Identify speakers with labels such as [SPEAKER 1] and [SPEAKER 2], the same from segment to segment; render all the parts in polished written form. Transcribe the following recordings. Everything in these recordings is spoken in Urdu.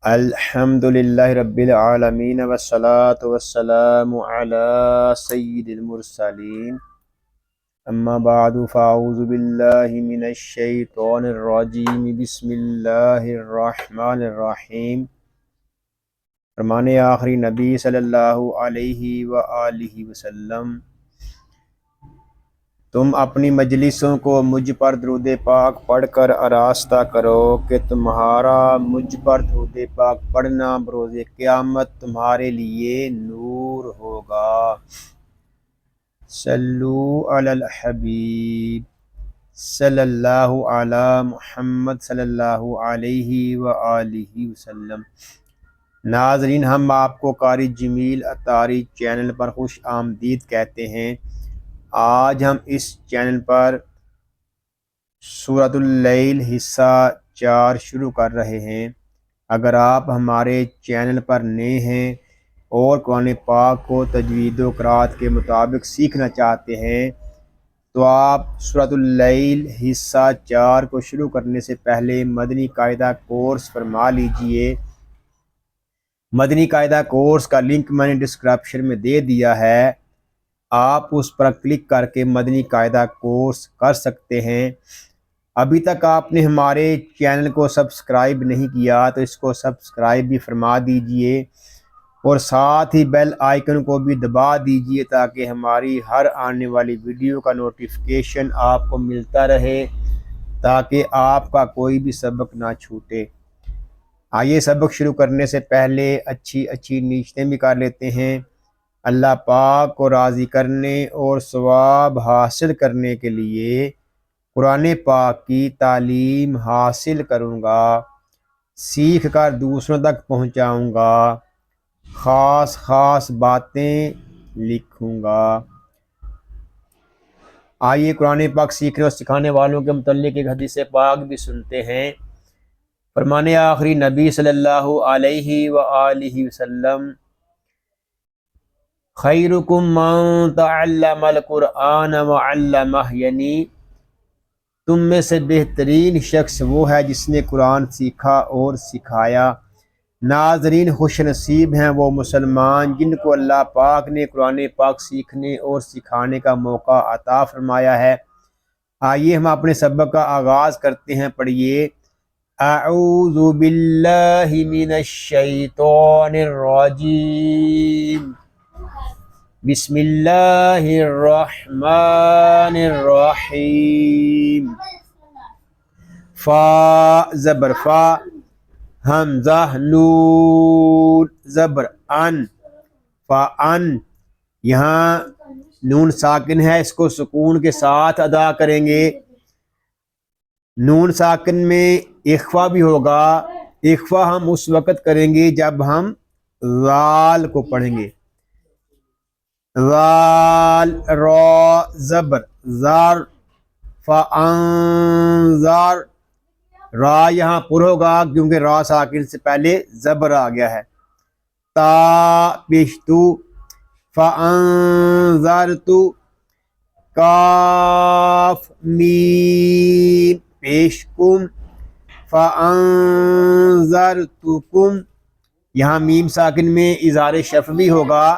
[SPEAKER 1] الحمد للہ رب العالمین والصلاة والسلام علی سید المرسلین اما بعد فاعوذ باللہ من الشیطان الرجیم بسم اللہ الرحمن الرحیم۔ فرمان آخری نبی صلی اللہ علیہ وآلہ وسلم، تم اپنی مجلسوں کو مجھ پر درود پاک پڑھ کر آراستہ کرو کہ تمہارا مجھ پر درود پاک پڑھنا بروز قیامت تمہارے لیے نور ہوگا۔ صلو علی الحبیب صلی اللہ علی محمد صلی اللہ علیہ وآلہ وسلم۔ ناظرین، ہم آپ کو قاری جمیل اطاری چینل پر خوش آمدید کہتے ہیں۔ آج ہم اس چینل پر سورۃ اللیل حصہ 4 شروع کر رہے ہیں۔ اگر آپ ہمارے چینل پر نئے ہیں اور قرآن پاک کو تجوید و قرات کے مطابق سیکھنا چاہتے ہیں تو آپ سورۃ اللیل حصہ 4 کو شروع کرنے سے پہلے مدنی قاعدہ کورس فرما لیجئے۔ مدنی قاعدہ کورس کا لنک میں نے ڈسکرپشن میں دے دیا ہے، آپ اس پر کلک کر کے مدنی قاعدہ کورس کر سکتے ہیں۔ ابھی تک آپ نے ہمارے چینل کو سبسکرائب نہیں کیا تو اس کو سبسکرائب بھی فرما دیجئے اور ساتھ ہی بیل آئیکن کو بھی دبا دیجئے تاکہ ہماری ہر آنے والی ویڈیو کا نوٹیفیکیشن آپ کو ملتا رہے، تاکہ آپ کا کوئی بھی سبق نہ چھوٹے۔ آئیے سبق شروع کرنے سے پہلے اچھی نیتیں بھی کر لیتے ہیں۔ اللہ پاک کو راضی کرنے اور ثواب حاصل کرنے کے لیے قرآن پاک کی تعلیم حاصل کروں گا، سیکھ کر دوسروں تک پہنچاؤں گا، خاص باتیں لکھوں گا۔ آئیے قرآن پاک سیکھنے اور سکھانے والوں کے متعلق ایک حدیث پاک بھی سنتے ہیں۔ فرمان آخری نبی صلی اللہ علیہ وآلہ وسلم، خیرکم من تعلم القرآن وعلمہ، یعنی تم میں سے بہترین شخص وہ ہے جس نے قرآن سیکھا اور سکھایا۔ ناظرین، خوش نصیب ہیں وہ مسلمان جن کو اللہ پاک نے قرآن پاک سیکھنے اور سکھانے کا موقع عطا فرمایا ہے۔ آئیے ہم اپنے سبق کا آغاز کرتے ہیں۔ پڑھیے، اعوذ باللہ من الشیطان الرجیم، بسم اللہ الرحمن الرحیم۔ فا زبر فا، حمزہ نون زبر ان، فان۔ یہاں نون ساکن ہے، اس کو سکون کے ساتھ ادا کریں گے۔ نون ساکن میں اخفا بھی ہوگا۔ اخفا ہم اس وقت کریں گے جب ہم ذال کو پڑھیں گے۔ ذال را زبر زار، فانذار۔ را یہاں پر ہوگا کیونکہ را ساکن سے پہلے زبر آ گیا ہے۔ تا پیشتو، فانذرتو۔ کاف میم پیش کم، فانذرتکم۔ یہاں میم ساکن میں اظہار شفوی ہوگا۔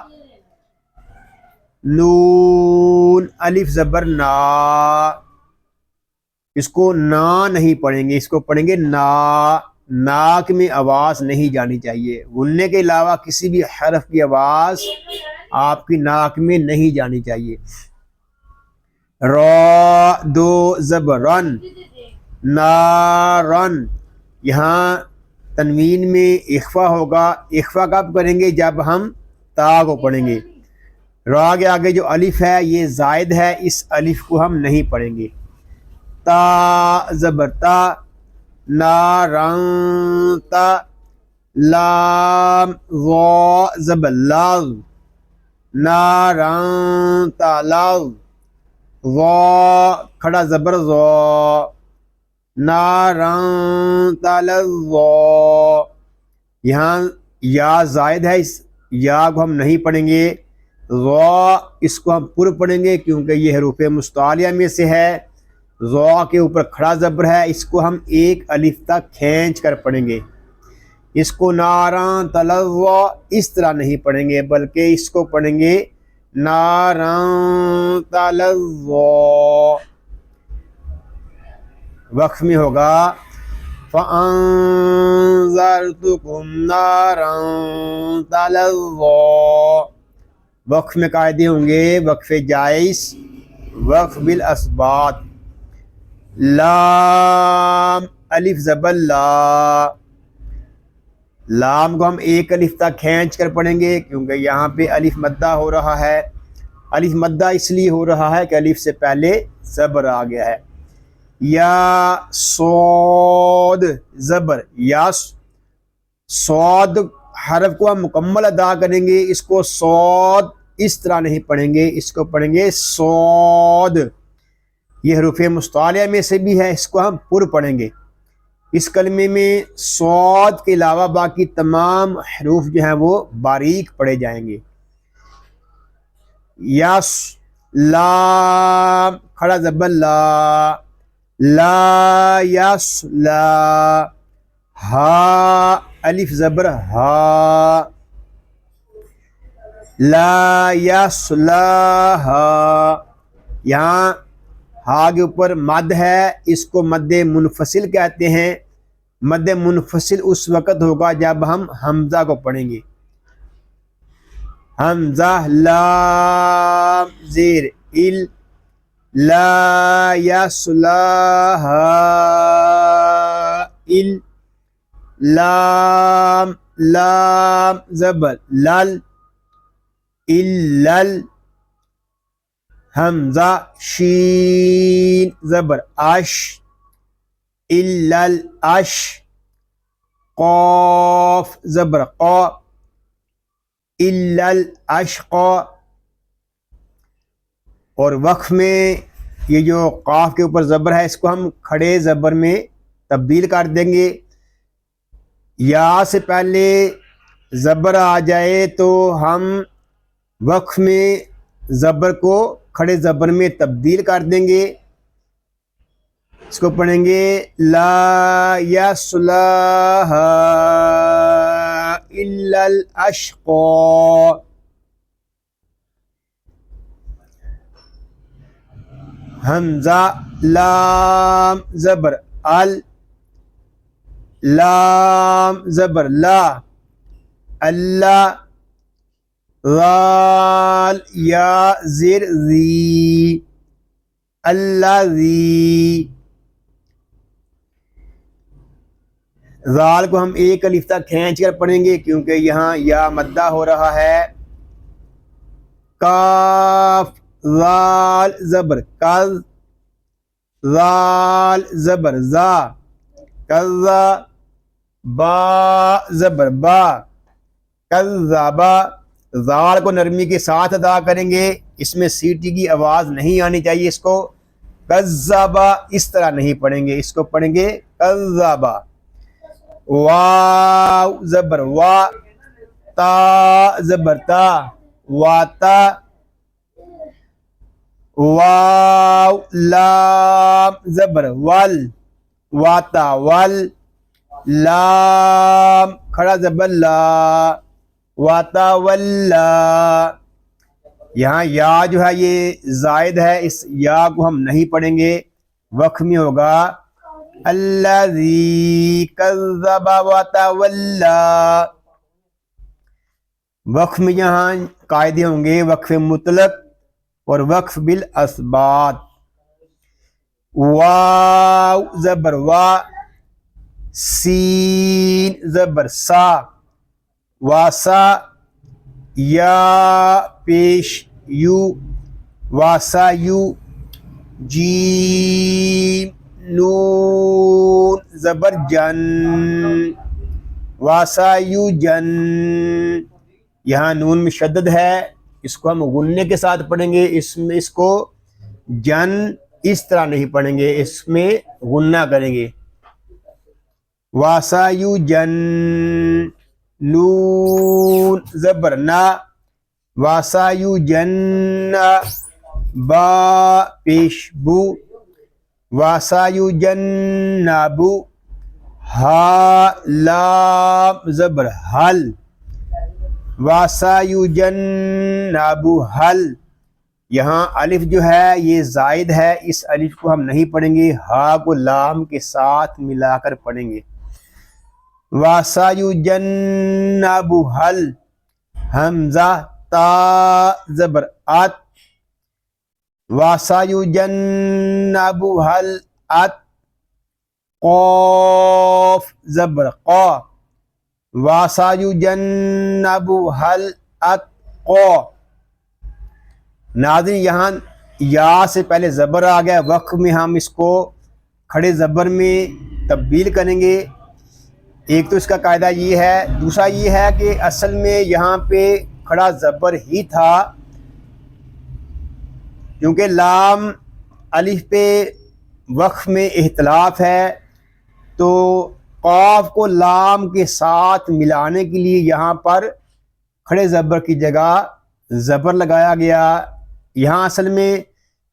[SPEAKER 1] نون الف زبر نا، اس کو نا نہیں پڑھیں گے، اس کو پڑھیں گے نا۔ ناک میں آواز نہیں جانی چاہیے، غننے کے علاوہ کسی بھی حرف کی آواز آپ کی ناک میں نہیں جانی چاہیے۔ را دو زبر رن، نارن۔ یہاں تنوین میں اخفا ہوگا۔ اخفا کب کریں گے؟ جب ہم تا کو پڑھیں گے۔ را کے آگے جو الف ہے یہ زائد ہے، اس الف کو ہم نہیں پڑھیں گے۔ تا زبر تا، نارن تا۔ لام وا زبر لاو، نارن تا لاو۔ وا کھڑا زبر وا، نارن تا وا۔ یہاں یا زائد ہے، اس یا کو ہم نہیں پڑھیں گے۔ وا اس کو ہم پر پڑھیں گے کیونکہ یہ حروف مستعلیہ میں سے ہے۔ وا کے اوپر کھڑا زبر ہے، اس کو ہم ایک الف تک کھینچ کر پڑھیں گے۔ اس کو ناران تلظا اس طرح نہیں پڑھیں گے، بلکہ اس کو پڑھیں گے ناران تلظا۔ وقف میں ہوگا فَأَنذَرْتُكُمْ نَارًا تَلَظَّىٰ۔ وقف میں قاعدے ہوں گے وقف جائز، وقف بالاسبات، لام الف زبر لا، لام کو ہم ایک الف تک کھینچ کر پڑھیں گے کیونکہ یہاں پہ الف مدہ ہو رہا ہے۔ الف مدہ اس لیے ہو رہا ہے کہ الف سے پہلے زبر آ گیا ہے۔ یا صاد زبر، یا صاد حرف کو ہم مکمل ادا کریں گے، اس کو صاد اس طرح نہیں پڑھیں گے، اس کو پڑھیں گے صاد۔ یہ حروف مستعلیہ میں سے بھی ہے، اس کو ہم پر پڑھیں گے۔ اس کلمے میں صاد کے علاوہ باقی تمام حروف جو ہیں وہ باریک پڑھے جائیں گے۔ یس لام کھڑا زبر لا، لا یس لا، ہا الف زبر ہا، لا یس لا ہا۔ یہاں ہا کے اوپر مد ہے، اس کو مد منفصل کہتے ہیں۔ مد منفصل اس وقت ہوگا جب ہم حمزہ کو پڑھیں گے۔ حمزہ لام زیر ال، لا یصلاھا ال، لام لام زبر لل، الل، حمزہ شین زبر اش، الل اش، قاف زبر قا، الل اشقا۔ اور وقف میں یہ جو قاف کے اوپر زبر ہے اس کو ہم کھڑے زبر میں تبدیل کر دیں گے۔ یا سے پہلے زبر آ جائے تو ہم وقف میں زبر کو کھڑے زبر میں تبدیل کر دیں گے۔ اس کو پڑھیں گے لا یصلاھا الا الاشقا۔ حمزہ لام زبر ال، لام زبر لا، اللہ، ذال یا زیر ذی، اللہ ذی۔ ذال کو ہم ایک الف تک کھینچ کر پڑھیں گے کیونکہ یہاں یا مدہ ہو رہا ہے۔ کاف ذال زبر کذ، ذال زبر زا، کذا، با زبر با، کذبا۔ ذال کو نرمی کے ساتھ ادا کریں گے، اس میں سیٹی کی آواز نہیں آنی چاہیے۔ اس کو کذبا اس طرح نہیں پڑھیں گے، اس کو پڑھیں گے کذبا۔ واو زبر وا، تا زبر تا، واتا، واو لام زبر ول، واتا ول، لام کھڑا زبر لا، واتا ولا۔ یہاں یا جو ہے یہ زائد ہے، اس یا کو ہم نہیں پڑھیں گے۔ وقف میں ہوگا الذی کذب وتولا۔ وقف میں یہاں قاعدے ہوں گے وقف مطلق اور وقف بالاسبات۔ واو زبر وا، سین زبر سا، واسا، یا پیش یو، واسا یو، جیم نون زبر جن، واسا یو جن۔ یہاں نون میں شدد ہے، اس کو ہم غننے کے ساتھ پڑھیں گے۔ اس کو جن اس طرح نہیں پڑھیں گے، اس میں غنہ کریں گے۔ واسا یو جن، نون زبر نا، واسا یو جن، با پیش بو، واسا یو جن بو، ہا لام زبر حل، وَسَيُجَنَّبُ حل، یہاں الف جو ہے یہ زائد ہے، اس الف کو ہم نہیں پڑھیں گے، ہا کو لام کے ساتھ ملا کر پڑھیں گے۔ وَسَيُجَنَّبُ حل، حمزہ تا زبر ات، وَسَيُجَنَّبُ حل ات، قاف زبر قا، وَسَيُجَنَّبُ حل ات قا۔ ناظرین یہاں یا سے پہلے زبر آ گیا، وقف میں ہم اس کو کھڑے زبر میں تبدیل کریں گے۔ ایک تو اس کا قاعدہ یہ ہے، دوسرا یہ ہے کہ اصل میں یہاں پہ کھڑا زبر ہی تھا، کیونکہ لام الف پہ وقف میں اختلاف ہے، تو قاف کو لام کے ساتھ ملانے کے لیے یہاں پر کھڑے زبر کی جگہ زبر لگایا گیا۔ یہاں اصل میں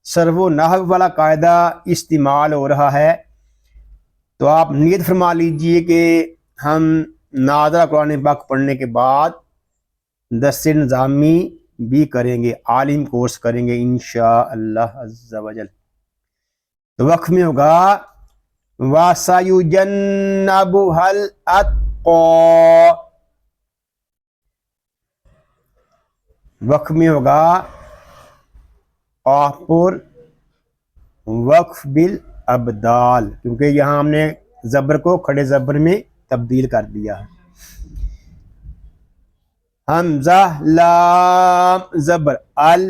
[SPEAKER 1] صرف و نحو والا قاعدہ استعمال ہو رہا ہے، تو آپ نیت فرما لیجئے کہ ہم ناظرہ قرآن پاک پڑھنے کے بعد درس نظامی بھی کریں گے، عالم کورس کریں گے انشاءاللہ عز و جل۔ تو وقف میں ہوگا وَسَيُجَنَّبُهَا الْأَتْقَى، وقف میں ہوگا قاف پر وقف بالابدال، کیونکہ یہاں ہم نے زبر کو کھڑے زبر میں تبدیل کر دیا ہے۔ حمزہ لام زبر ال،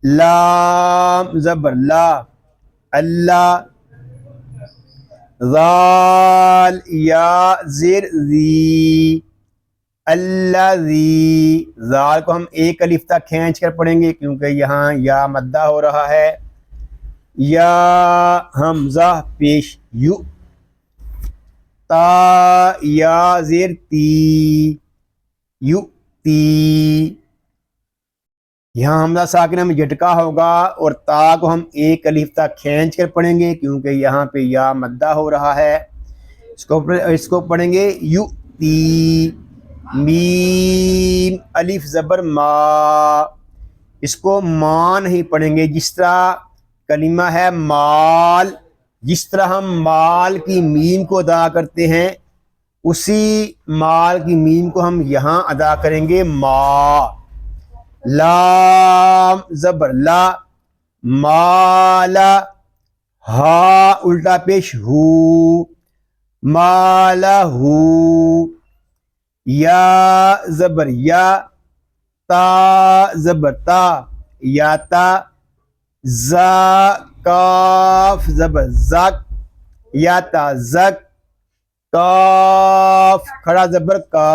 [SPEAKER 1] لام زبر لا، اللہ، ذال یا زیر ذی، الذی، ذال کو ہم ایک الف تک کھینچ کر پڑھیں گے کیونکہ یہاں یا مدہ ہو رہا ہے، یا حمزہ پیش یو، تا یا زیر تی، یو تی، یہاں حمزہ ساکن میں جھٹکا ہوگا اور تا کو ہم ایک الف تک کھینچ کر پڑھیں گے کیونکہ یہاں پہ یا مدہ ہو رہا ہے، اس کو پڑھیں گے یو تی، میم الف زبر ما، اس کو ما نہیں پڑھیں گے، جس طرح کلمہ ہے مال، جس طرح ہم مال کی میم کو ادا کرتے ہیں اسی مال کی میم کو ہم یہاں ادا کریں گے ما۔ لام زبر لا، مالا، ہا الٹا پیش ہو، مالہ، یا زبر یا، تا زبر تا، یا تا، زا کاف زبر زک، یا تا زک، کاف کھڑا زبر کا،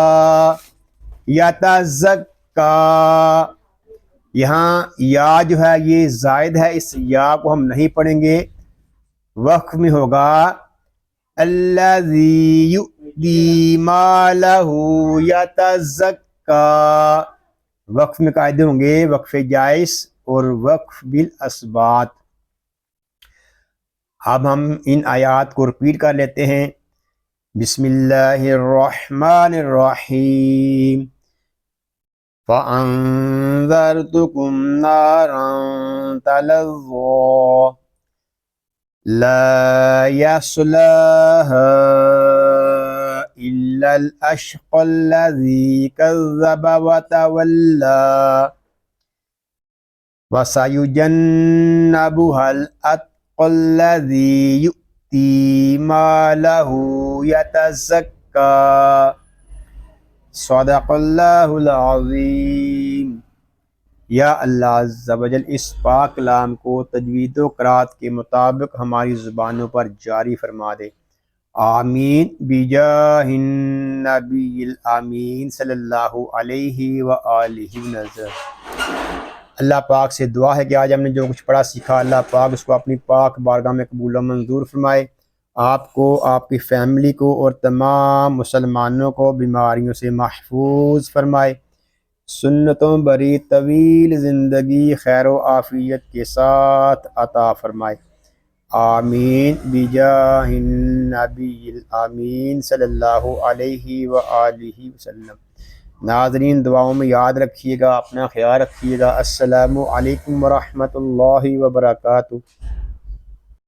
[SPEAKER 1] یا تا زک کا، یہاں یا جو ہے یہ زائد ہے، اس یا کو ہم نہیں پڑھیں گے، وقف میں ہوگا الذی یؤتی مالہ یتزکا، وقف میں قاعدے ہوں گے وقف جائز اور وقف بالاسبات۔ اب ہم ان آیات کو ریپیٹ کر لیتے ہیں۔ بسم اللہ الرحمن الرحیم، فَأَنذَرْتُكُمْ نَارًا تَلَظَّىٰ لَا يَصْلَاهَا إِلَّا الْأَشْقَى الَّذِي كَذَّبَ وَتَوَلَّىٰ وَسَيُجَنَّبُهَا الْأَتْقَى الَّذِي يُؤْتِي مَالَهُ يَتَزَكَّىٰ، صدق اللہ العظیم۔ یا اللہ عز و جل اس پاک کلام کو تجوید و قرات کے مطابق ہماری زبانوں پر جاری فرما دے، آمین بجاہ النبی الامین صلی اللہ علیہ وآلہ وسلم۔ اللہ پاک سے دعا ہے کہ آج ہم نے جو کچھ پڑھا سیکھا اللہ پاک اس کو اپنی پاک بارگاہ میں قبول و منظور فرمائے، آپ کو، آپ کی فیملی کو اور تمام مسلمانوں کو بیماریوں سے محفوظ فرمائے، سنتوں بری طویل زندگی خیر و عافیت کے ساتھ عطا فرمائے، آمین بجاہ النبی الامین صلی اللہ علیہ وآلہ وسلم۔ ناظرین دعاؤں میں یاد رکھیے گا، اپنا خیال رکھیے گا۔ السلام علیکم ورحمۃ اللہ وبرکاتہ۔